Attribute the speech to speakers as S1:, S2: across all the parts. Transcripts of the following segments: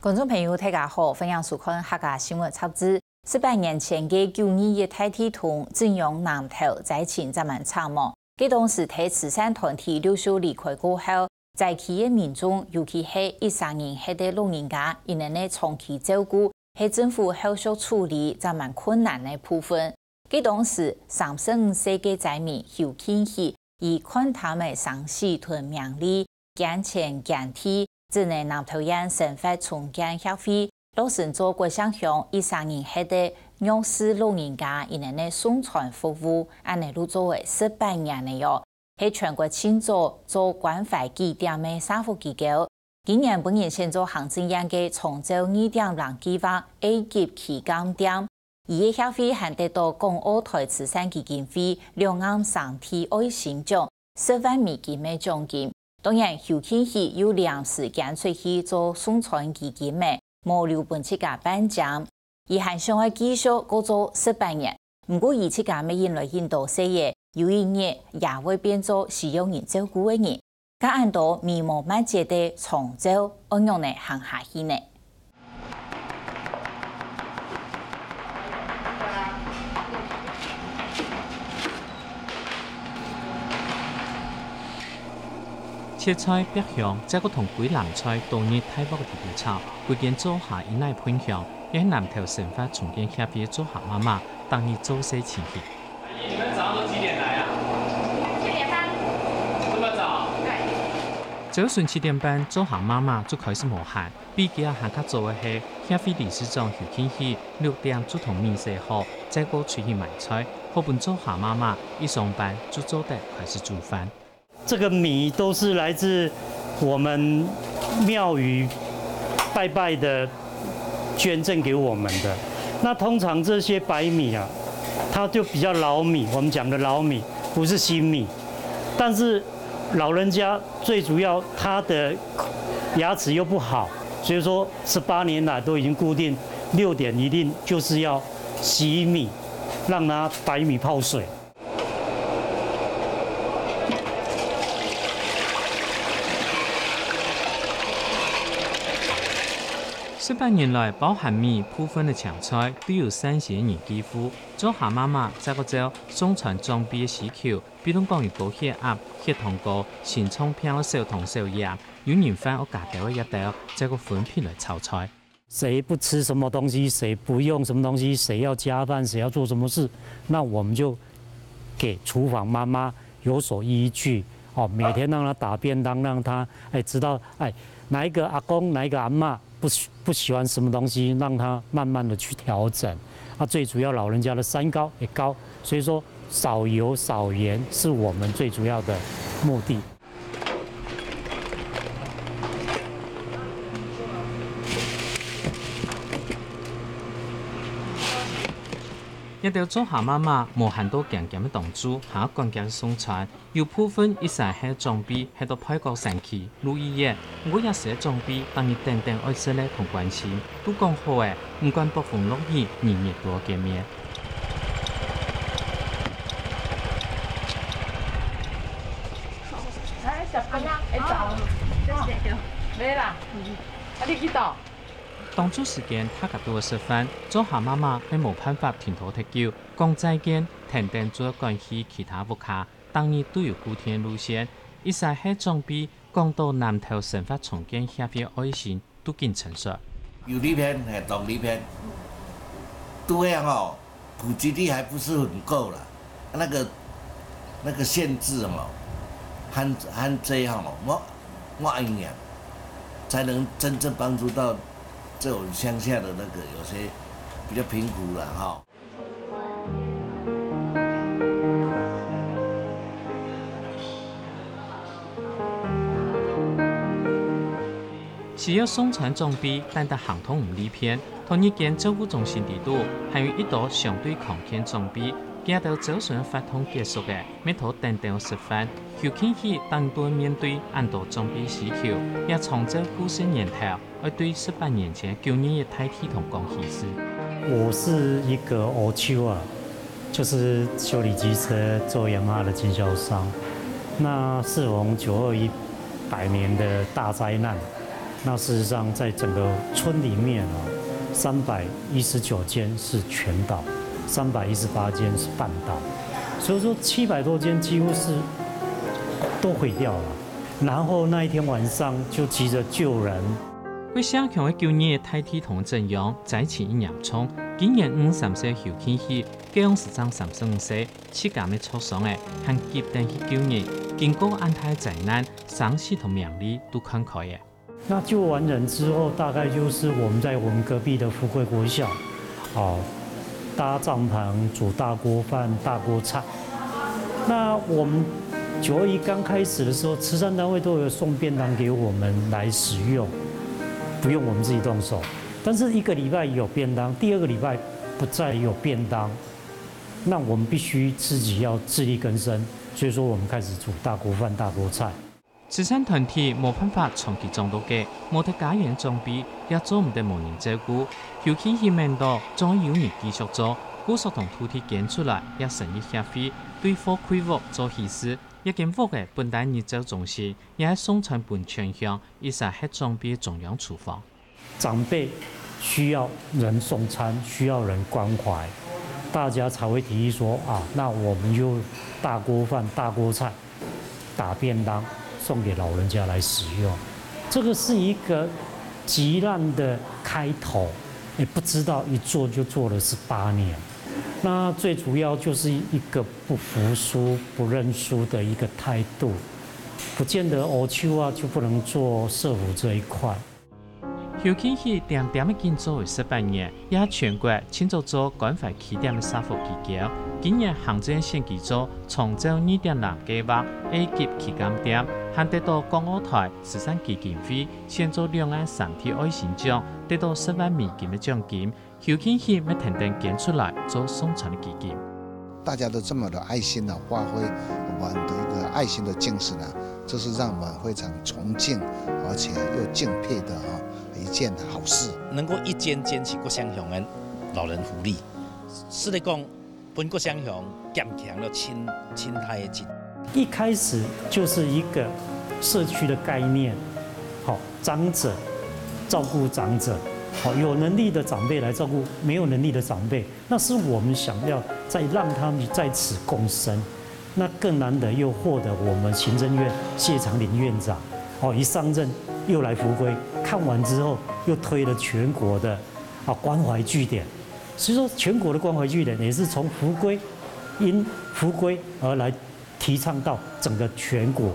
S1: 观众朋友，大家好，欢迎收看客家新闻插枝。18年前嘅9·2嘅大体同正阳南投在前咱们参谋，佢当时睇慈善团体陆续离开过后，在企业民众，尤其是13年后的老人家，因为呢长期照顾，系政府后续处理咱们困难的部分。佢当时35岁嘅仔女邱庆喜，以看他们生死同名利，捐钱捐地。只能南投县生活重建协会老神做国乡乡13年后的弱势老人家，因呢送传服务，安尼都作为18年的哟，系全国庆祝做关怀据点的社福机构。今年本年先做行政院嘅重造2.0计划 A 级旗舰店，伊嘅协会还得到港澳台慈善基金会两岸三地爱心奖10万美金的奖金。当然，邱庆喜有临时间出去做送传基金的，冇留本这个颁奖。伊还想要继续过做18年，不过伊这个没引来很多事业，有一日也会变做需要人照顾的人。甲按到迷茫万劫的重造，安样呢行下去呢？
S2: 切菜北向，再个同鬼南菜多日太北嘅地皮炒，规件做下以内偏向，也喺南投生活重建协会做下妈妈，当日做些前去。
S3: 你们早上都几点来啊
S4: 7点半。
S3: 这么早？
S4: 对。
S2: 早上7点半做下妈妈就开始无限，比其他行卡做嘅系协会理事长邱庆喜6点就同面试好，再个出去买菜，后半做下妈妈一上班就做得开始煮饭。
S5: 这个米都是来自我们庙宇拜拜的捐赠给我们的。那通常这些白米啊，它就比较老米，我们讲的老米，不是新米。但是老人家最主要他的牙齿又不好，所以说18年来都已经固定6点一定就是要洗米，让它白米泡水。
S2: 18年来，包含米、部分的强菜都有3些人肌肤。做下妈妈，再个做送传装备的需求，比如讲有高血压、血糖高、心脏病、小糖小盐，有人翻我家头一道，再个分批来炒菜。
S5: 谁不吃什么东西，谁不用什么东西，谁要加班，谁要做什么事，那我们就给厨房妈妈有所依据哦。每天让她打便当，让她知道哪一个阿公哪一个阿嬷不喜欢什么东西，让她慢慢的去调整。最主要老人家的三高也高，所以说少油少盐是我们最主要的目的。
S2: 一条做下妈妈，无限多强强的动作，下关键送餐，有部分一晒喺装备喺到派国神奇，如意嘢，我也是装备，当然等等爱惜咧同关心，都讲好诶，唔管暴风落雨，年年多见面。
S4: 哎，小朋友，走，没啦，你去倒。
S2: 当初时间，他较多食饭，做下妈妈喺冇办法停拖太久，讲再见，停定做关系其他屋卡，当然都有固定路线。一晒喺装备，讲到南投生活重建协会爱心都见成熟。
S6: 有利片系动力片，都样哦，普及率还不是很够了，那个限制哦，和这样哦，我一样才能真正帮助到。这种乡下的那个有些比较贫苦了哈。
S2: 是要送传装备，但得行通唔理偏。同一间照顾中心地度，还有一道相对抗健装备。今到早上发通结束嘅，每头等等食饭，邱庆喜当多面对按多装备需求，也创造故事年头，而对18年前9年嘅代替同讲意思。
S5: 我是一个欧秋啊，就是修理机车做雅马哈的经销商。那适逢92100年的大灾难，那事实上，在整个村里面319间是全倒，318间是半倒，所以说700多间几乎是都毁掉了。然后那一天晚上就急着救人。
S2: 为小强的9年的太体同阵容，在前一年冲，今年53岁后起起，加上是张35岁，期间的挫伤的，和急等去9年，经过安泰灾难，伤势同命理都看开的。
S5: 那救完人之后，大概就是我们隔壁的福贵国小，搭帐篷、煮大锅饭、大锅菜。那我们921刚开始的时候，慈善单位都有送便当给我们来使用，不用我们自己动手。但是1个礼拜有便当，第2个礼拜不再有便当，那我们必须自己要自力更生。所以说，我们开始煮大锅饭、大锅菜。
S2: 慈善团体冇办法长期装到嘅，冇得家人装备，也做唔得无人照顾。尤其是面到总有人继续做，古树同土地建出来，也生意下飞，对火开屋做稀释。一间屋嘅本地日照中心，也喺送餐本全乡，以及喺装备中央厨房。
S5: 长辈需要人送餐，需要人关怀，大家才会提议说那我们就大锅饭、大锅菜打便当送给老人家来使用。这个是一个极烂的开头，也不知道一做就做了18年。那最主要就是一个不服输、不认输的一个态度，不见得欧秋就不能做社福这一块。
S2: 尤其是点点的建造为18年，也全国清早做关怀起点的社福机构。今年行政县基组创造2.0计划 A 级旗舰店，还得到港澳台慈善基金会先做2岸3体爱心奖，得到10万美金的奖金。尤其是要等等建出来做送餐的基金。
S7: 大家都这么的爱心的发挥我们的一个爱心的精神这是让我们非常崇敬而且又敬佩的一件好事。
S8: 能够一间间起国乡乡的老人福利，是来讲本国乡乡加强了亲态的劲。
S5: 一开始就是一个社区的概念，长者照顾长者。有能力的长辈来照顾没有能力的长辈，那是我们想要再让他们在此共生。那更难得又获得我们行政院谢长廷院长，一上任又来福归，看完之后又推了全国的关怀据点。所以说，全国的关怀据点也是从因福归而来提倡到整个全国。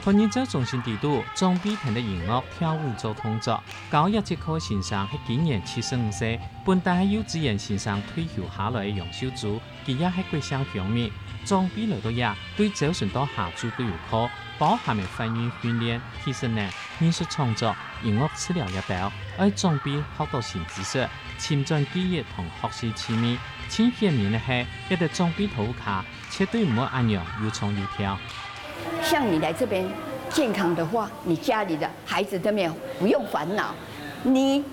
S2: 同日照中心地度，装备听得音乐、跳舞做动作。9月7号先生係今年75歲，本地係幼稚園先生退休下來嘅楊小祖，佢也係桂鄉鄉民。裝備來到也對早晨到下晝都有課，包含嘅翻譯訓練、其實呢藝術創作、音樂治療一道，而裝備學到新知識、前進記憶同學習趣味。前些年嘅係一啲裝備圖卡，絕對唔會按樣又創又跳。
S9: 像你来这边健康的话，你家里的孩子都没有不用烦恼，你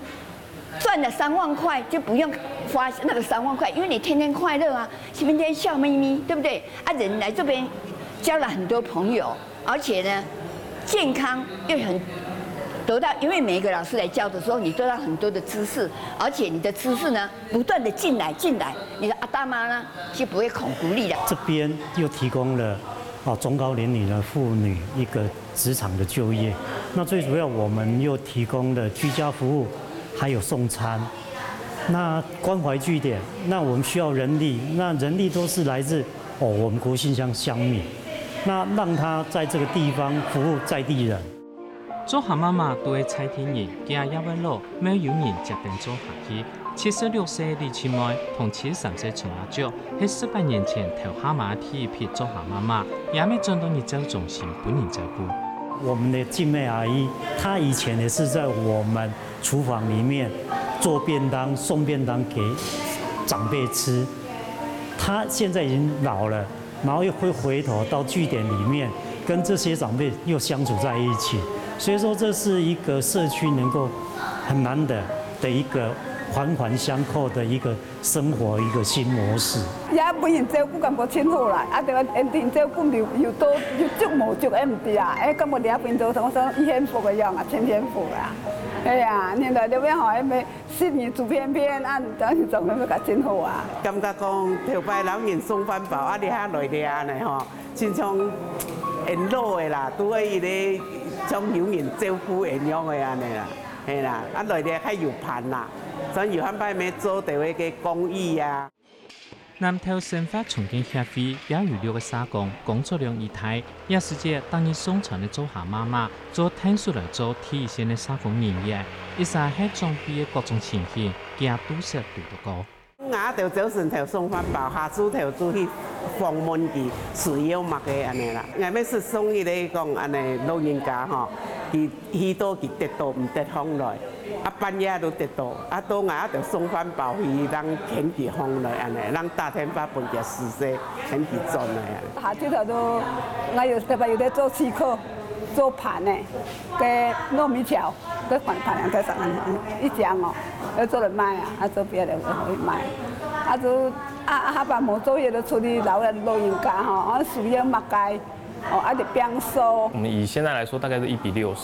S9: 赚了3万块就不用花那个3万块，因为你天天快乐天天笑眯眯，对不对？人来这边交了很多朋友，而且呢，健康又很得到，因为每一个老师来教的时候，你得到很多的知识，而且你的知识呢不断的进来，你的阿大妈呢就不会恐孤立了。
S5: 这边又提供了。中高年龄的妇女一个职场的就业，那最主要我们又提供了居家服务，还有送餐。那关怀据点，那我们需要人力，那人力都是来自我们国信乡乡民，那让他在这个地方服务在地人。
S2: 做下媽媽對蔡天人家一位老，沒有人決定做下去。76歲李千妹同73歲陳阿竹喺18年前投下馬第一批做下媽媽，也未轉到日照中心本人照顧。
S5: 我们的静妹阿姨，她以前也是在我们厨房里面做便当、送便当给长辈吃。她现在已经老了，然后又会回头到据点里面跟这些长辈又相处在一起。所以说，这是一个社区能够很难得的一个环环相扣的一个生活一个新模式。
S10: 也每人照顾感觉真好啦，啊，对个因定照顾又多又足无足，唔对啊，感觉俩边做同说一幸福个样啊，千福啦。哎呀，你来这边吼，要新年煮片片，啊，当然做咁要真好啊。
S11: 感觉讲头摆老人送饭包，啊，你遐来咧安尼吼，亲像缘老的啦，拄好伊咧将有人照顾缘养的安尼啦，嘿啦，啊来咧较有盼啦，所以有番摆要做到迄个公益啊。
S2: 南投生发重建协会表有6个社工，工作量一大，也是这当日送传的做下妈妈做探索来做体现的社工人员，一下喺装备的各种情形，加都市度得高。
S11: 我就早晨头送饭包，下晝頭做去訪問佢需要乜嘅安尼啦。我要是送伊咧講安尼老人家吼，佢去到佢跌倒唔跌風來，啊半夜都跌倒，啊到我就送飯包去人牽佢風來安尼，人打電話本嘅事勢牽佢轉來啊。
S10: 下晝頭都我有特別有在做刺客。做盤呢，嘅糯米條，佢盤兩個十蚊一張哦，要做嚟賣啊，啊做別的可以賣，啊做下班冇做嘢就出去老人家吼，啊需要物件，哦啊就變數。
S12: 我们以现在来说，大概是1比60。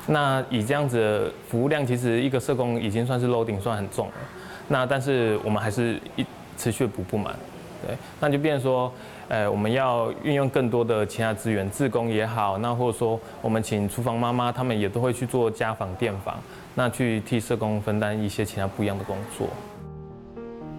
S12: 那以这样子的服务量，其实一个社工已经算是 loading 算很重了。那但是我们还是持续补不满，对，那就变成说。我们要运用更多的其他资源，志工也好，那或者说我们请厨房妈妈，他们也都会去做家访、电访，那去替社工分担一些其他不一样的工作。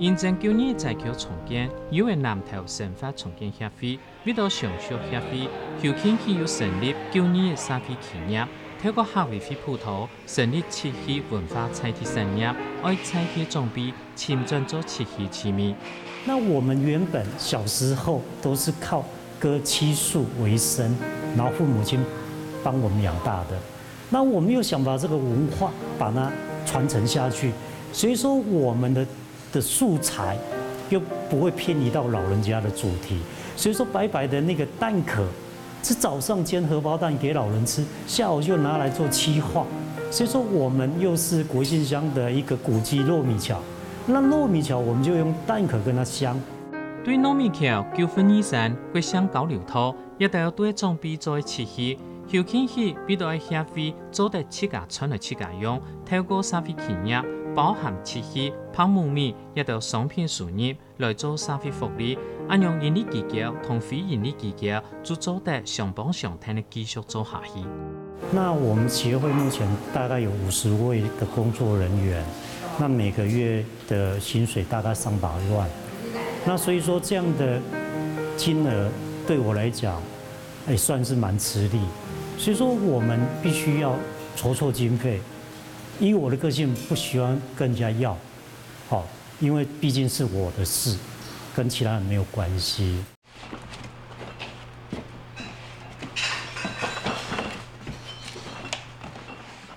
S2: 因正旧年在桥重建，因为南投生发重建协会，为到上述协会，后期又成立旧年的社会企业，透过客委会辅导，成立漆器文化菜体产业，为菜体装备迁转做漆器器皿。
S5: 那我们原本小时候都是靠割漆树为生，然后父母亲帮我们养大的。那我们又想把这个文化把它传承下去，所以说我们的素材又不会偏离到老人家的主题。所以说白白的那个蛋壳是早上煎荷包蛋给老人吃，下午就拿来做漆画。所以说我们又是国信乡的一个古迹糯米桥。那糯米桥我们就用蛋壳跟它镶。
S2: 对糯米桥9分以上，国乡交流套，也都要对装备做漆器。后期起，必须要协会做得7家穿来7家用，透过社会企业，包含漆器、泡沫米，也都商品输入来做社会福利。按用营利机构同非营利机构，就做得上帮上摊的继续做下去。
S5: 那我们协会目前大概有50位的工作人员。那每个月的薪水大概300万，那所以说这样的金额对我来讲，算是蛮吃力。所以说我们必须要筹经费。以我的个性，不喜欢跟人家要，好，因为毕竟是我的事，跟其他人没有关系。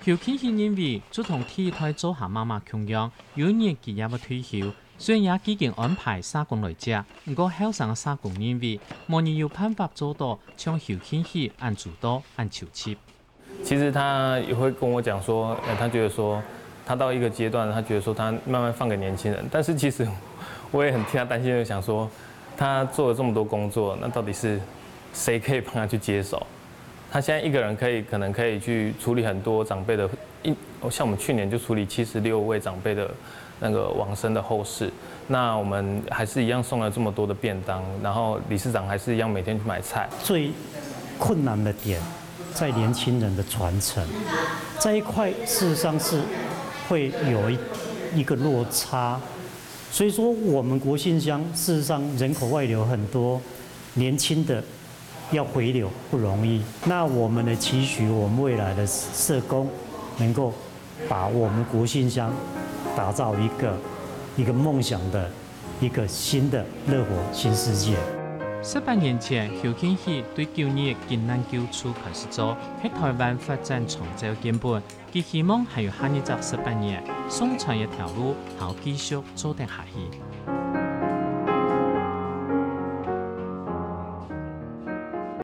S2: 后期是因为自从体育台做下妈妈穷养，有年纪也要退休，虽然也已经安排社工来接，不过后生的社工认为，没人有办法做到像后期起按主导按求切。
S12: 其实他也会跟我讲说，他觉得说，他到一个阶段，他觉得说他慢慢放给年轻人，但是其实我也很替他担心，就想说，他做了这么多工作，那到底是谁可以帮他去接手？他现在一个人可能可以去处理很多长辈的，像我们去年就处理76位长辈的那个往生的后事。那我们还是一样送了这么多的便当，然后理事长还是一样每天去买菜。
S5: 最困难的点在年轻人的传承，这一块事实上是会有一个落差。所以说，我们国信乡事实上人口外流很多，年轻的。要回流不容易，那我们的期许，我们未来的社工能够把我们国信乡打造一个梦想的一个新的乐活新世界。
S2: 18年前，后期起对9年金南救处开始做，喺台湾发展长照根本，佢希望还有下一集18年，送传一条路，好继续做得下去。